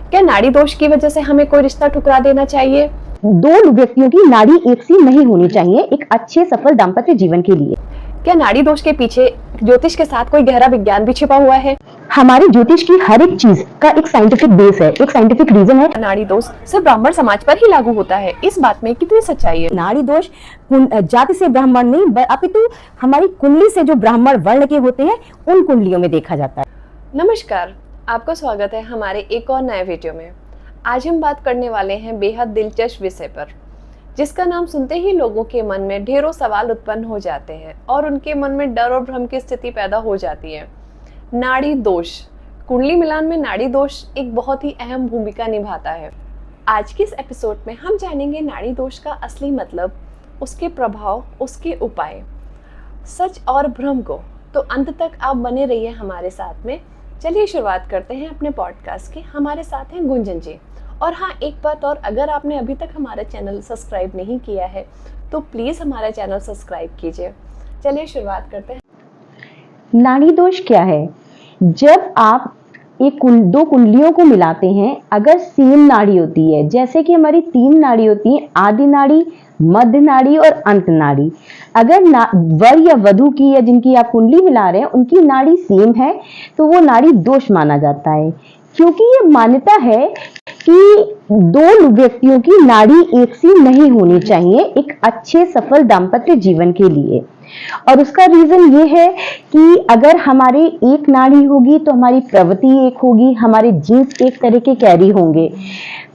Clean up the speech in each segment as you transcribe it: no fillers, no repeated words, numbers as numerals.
क्या नाड़ी दोष की वजह से हमें कोई रिश्ता ठुकरा देना चाहिए? दो व्यक्तियों की नाड़ी एक सी नहीं होनी चाहिए एक अच्छे सफल दाम्पत्य जीवन के लिए। क्या नाड़ी दोष के पीछे ज्योतिष के साथ कोई गहरा विज्ञान भी छिपा हुआ है? हमारे ज्योतिष की हर एक चीज का एक साइंटिफिक बेस है, एक साइंटिफिक रीजन है। नाड़ी दोष सिर्फ ब्राह्मण समाज पर ही लागू होता है, इस बात में कितनी सच्चाई है? नाड़ी दोष जाति से ब्राह्मण नहीं अपितु हमारी कुंडली से जो ब्राह्मण वर्ण के होते हैं उन कुंडलियों में देखा जाता है। नमस्कार, आपका स्वागत है हमारे एक और नए वीडियो में। आज हम बात करने वाले हैं बेहद दिलचस्प विषय पर, जिसका नाम सुनते ही लोगों के मन में ढेरों सवाल उत्पन्न हो जाते हैं और उनके मन में डर और भ्रम की स्थिति पैदा हो जाती है। नाड़ी दोष। कुंडली मिलान में नाड़ी दोष एक बहुत ही अहम भूमिका निभाता है। आज के इस एपिसोड में हम जानेंगे नाड़ी दोष का असली मतलब, उसके प्रभाव, उसके उपाय, सच और भ्रम को। तो अंत तक आप बने रहिए हमारे साथ में। चलिए शुरुआत करते हैं अपने पॉडकास्ट की। हमारे साथ हैं गुंजन जी। और हाँ, एक बात और, अगर आपने अभी तक हमारा चैनल सब्सक्राइब नहीं किया है तो प्लीज़ हमारा चैनल सब्सक्राइब कीजिए। चलिए शुरुआत करते हैं। नाड़ी दोष क्या है? जब आप दो कुंडलियों को मिलाते हैं, अगर सेम नाड़ी होती है, जैसे कि हमारी 3 नाड़ी होती हैं, आदि नाड़ी, मध्य नाड़ी और अंत नाड़ी। अगर वर या वधू की या जिनकी आप कुंडली मिला रहे हैं उनकी नाड़ी सेम है तो वो नाड़ी दोष माना जाता है, क्योंकि ये मान्यता है कि दो व्यक्तियों की नाड़ी एक सी नहीं होनी चाहिए एक अच्छे सफल दाम्पत्य जीवन के लिए। और उसका रीजन ये है कि अगर हमारे एक नाड़ी होगी तो हमारी प्रवृत्ति एक होगी, हमारे जीन्स एक तरह के कैरी होंगे।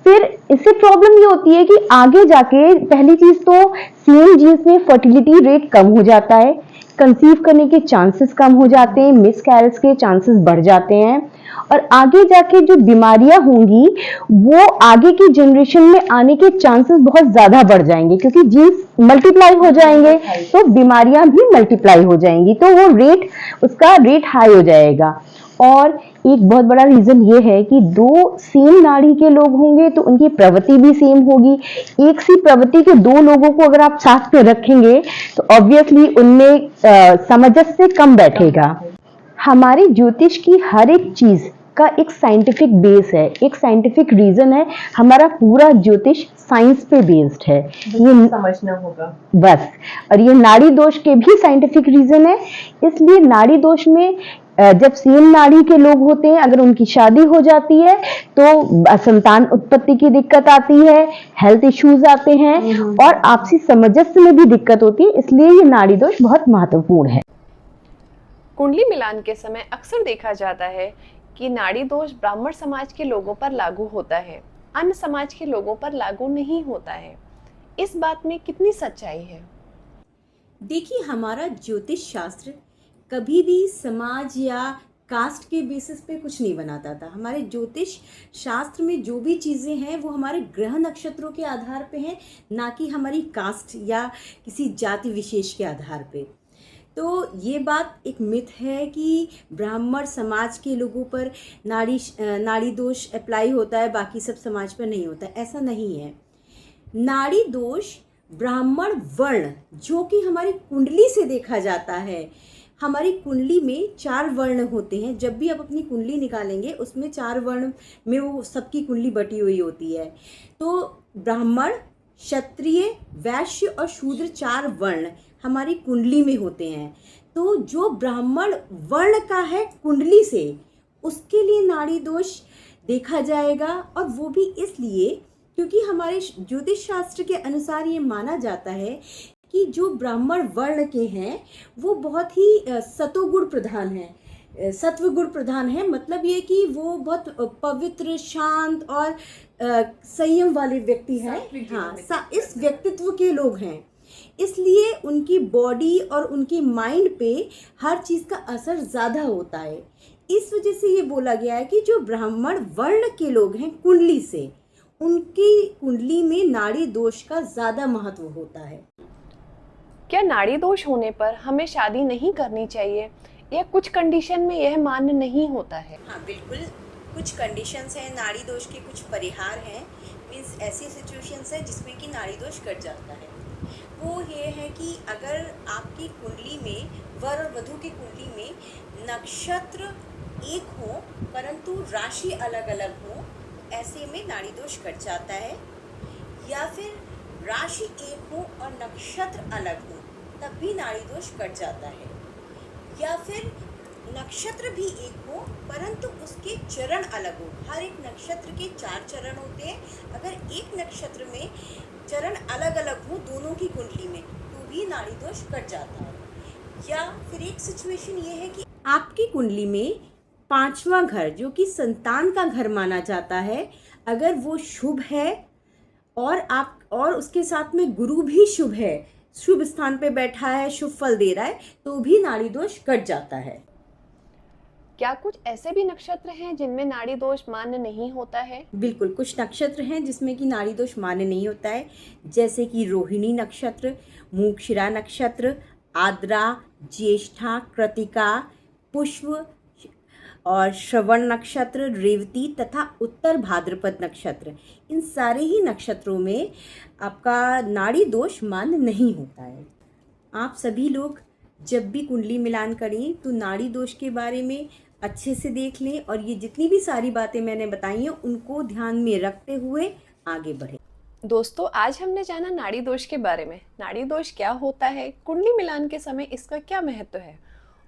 फिर इससे प्रॉब्लम ये होती है कि आगे जाके पहली चीज तो सेम जीन्स में फर्टिलिटी रेट कम हो जाता है, कंसीव करने के चांसेस कम हो जाते हैं, मिस कैरेज के चांसेस बढ़ जाते हैं और आगे जाके जो बीमारियां होंगी वो आगे की जनरेशन में आने के चांसेस बहुत ज्यादा बढ़ जाएंगे, क्योंकि जीन्स मल्टीप्लाई हो जाएंगे तो बीमारियां भी मल्टीप्लाई हो जाएंगी, तो वो उसका रेट हाई हो जाएगा। और एक बहुत बड़ा रीजन ये है कि दो सेम नाड़ी के लोग होंगे तो उनकी प्रवृत्ति भी सेम होगी। एक सी प्रवृत्ति के दो लोगों को अगर आप साथ में रखेंगे तो ऑब्वियसली उनमें सामंजस्य कम बैठेगा। हमारे ज्योतिष की हर एक चीज का एक साइंटिफिक बेस है, एक साइंटिफिक रीजन है। हमारा पूरा ज्योतिष साइंस पे बेस्ड है, ये समझना होगा बस। और ये नाड़ी दोष के भी साइंटिफिक रीजन है। इसलिए नाड़ी दोष में जब सेम नाड़ी के लोग होते हैं, अगर उनकी शादी हो जाती है तो संतान उत्पत्ति की दिक्कत आती है, हेल्थ इश्यूज आते हैं और आपसी सामंजस्य में भी दिक्कत होती है। इसलिए ये नाड़ी दोष बहुत महत्वपूर्ण है। कुंडली मिलान के समय अक्सर देखा जाता है कि नाड़ी दोष ब्राह्मण समाज के लोगों पर लागू होता है, अन्य समाज के लोगों पर लागू नहीं होता है। इस बात में कितनी सच्चाई है? देखिए, हमारा ज्योतिष शास्त्र कभी भी समाज या कास्ट के बेसिस पे कुछ नहीं बनाता था। हमारे ज्योतिष शास्त्र में जो भी चीज़ें हैं वो हमारे ग्रह नक्षत्रों के आधार पे हैं, ना कि हमारी कास्ट या किसी जाति विशेष के आधार पे। तो ये बात एक मिथ है कि ब्राह्मण समाज के लोगों पर नाड़ी दोष अप्लाई होता है, बाकी सब समाज पर नहीं होता। ऐसा नहीं है। नाड़ी दोष ब्राह्मण वर्ण, जो कि हमारी कुंडली से देखा जाता है। हमारी कुंडली में 4 वर्ण होते हैं। जब भी आप अपनी कुंडली निकालेंगे उसमें 4 वर्ण में वो सबकी कुंडली बटी हुई होती है। तो ब्राह्मण, क्षत्रिय, वैश्य और शूद्र 4 वर्ण हमारी कुंडली में होते हैं। तो जो ब्राह्मण वर्ण का है कुंडली से, उसके लिए नाड़ी दोष देखा जाएगा। और वो भी इसलिए क्योंकि हमारे ज्योतिष शास्त्र के अनुसार ये माना जाता है कि जो ब्राह्मण वर्ण के हैं वो बहुत ही सतोगुण प्रधान हैं, सत्व गुण प्रधान है। मतलब ये कि वो बहुत पवित्र, शांत और संयम वाले व्यक्ति हैं। हाँ, इस व्यक्तित्व के लोग हैं। इसलिए उनकी बॉडी और उनकी माइंड पे हर चीज़ का असर ज़्यादा होता है। इस वजह से ये बोला गया है कि जो ब्राह्मण वर्ण के लोग हैं कुंडली से, उनकी कुंडली में नाड़ी दोष का ज़्यादा महत्व होता है। क्या नाड़ी दोष होने पर हमें शादी नहीं करनी चाहिए या कुछ कंडीशन में यह मान्य नहीं होता है? हाँ, बिल्कुल। कुछ कंडीशंस हैं, नाड़ी दोष के कुछ परिहार हैं। मीन्स ऐसी सिचुएशंस हैं जिसमें कि नाड़ी दोष कट जाता है। वो ये है कि अगर आपकी कुंडली में, वर और वधू की कुंडली में नक्षत्र एक हो परंतु राशि अलग अलग हो, ऐसे में नाड़ी दोष कट जाता है। या फिर राशि एक हो और नक्षत्र अलग हो तब भी नाड़ी दोष कट जाता है। या फिर नक्षत्र भी एक हो परंतु उसके चरण अलग हो। हर एक नक्षत्र के 4 चरण होते हैं। अगर एक नक्षत्र में चरण अलग अलग हो दोनों की कुंडली में तो भी नाड़ी दोष कट जाता है। या फिर एक सिचुएशन ये है कि आपकी कुंडली में 5वां घर जो कि संतान का घर माना जाता है, अगर वो शुभ है और उसके साथ में गुरु भी शुभ है, शुभ स्थान पे बैठा है, शुभ फल दे रहा है, तो भी नाड़ी दोष कट जाता है। क्या कुछ ऐसे भी नक्षत्र हैं जिनमें नाड़ी दोष मान्य नहीं होता है? बिल्कुल, कुछ नक्षत्र हैं जिसमें कि नाड़ी दोष मान्य नहीं होता है, जैसे कि रोहिणी नक्षत्र, मूक्षिरा नक्षत्र, आद्रा, ज्येष्ठा, कृतिका, पुष्प और श्रवण नक्षत्र, रेवती तथा उत्तर भाद्रपद नक्षत्र। इन सारे ही नक्षत्रों में आपका नाड़ी दोष मान्य नहीं होता है। आप सभी लोग जब भी कुंडली मिलान करें तो नाड़ी दोष के बारे में अच्छे से देख लें और ये जितनी भी सारी बातें मैंने बताई हैं उनको ध्यान में रखते हुए आगे बढ़ें। दोस्तों, आज हमने जाना नाड़ी दोष के बारे में। नाड़ी दोष क्या होता है, कुंडली मिलान के समय इसका क्या महत्व है।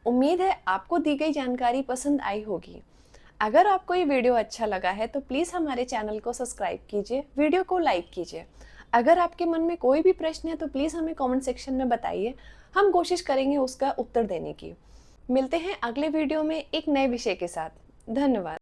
उम्मीद है आपको दी गई जानकारी पसंद आई होगी। अगर आपको ये वीडियो अच्छा लगा है तो प्लीज़ हमारे चैनल को सब्सक्राइब कीजिए, वीडियो को लाइक कीजिए। अगर आपके मन में कोई भी प्रश्न है तो प्लीज़ हमें कमेंट सेक्शन में बताइए, हम कोशिश करेंगे उसका उत्तर देने की। मिलते हैं अगले वीडियो में एक नए विषय के साथ। धन्यवाद।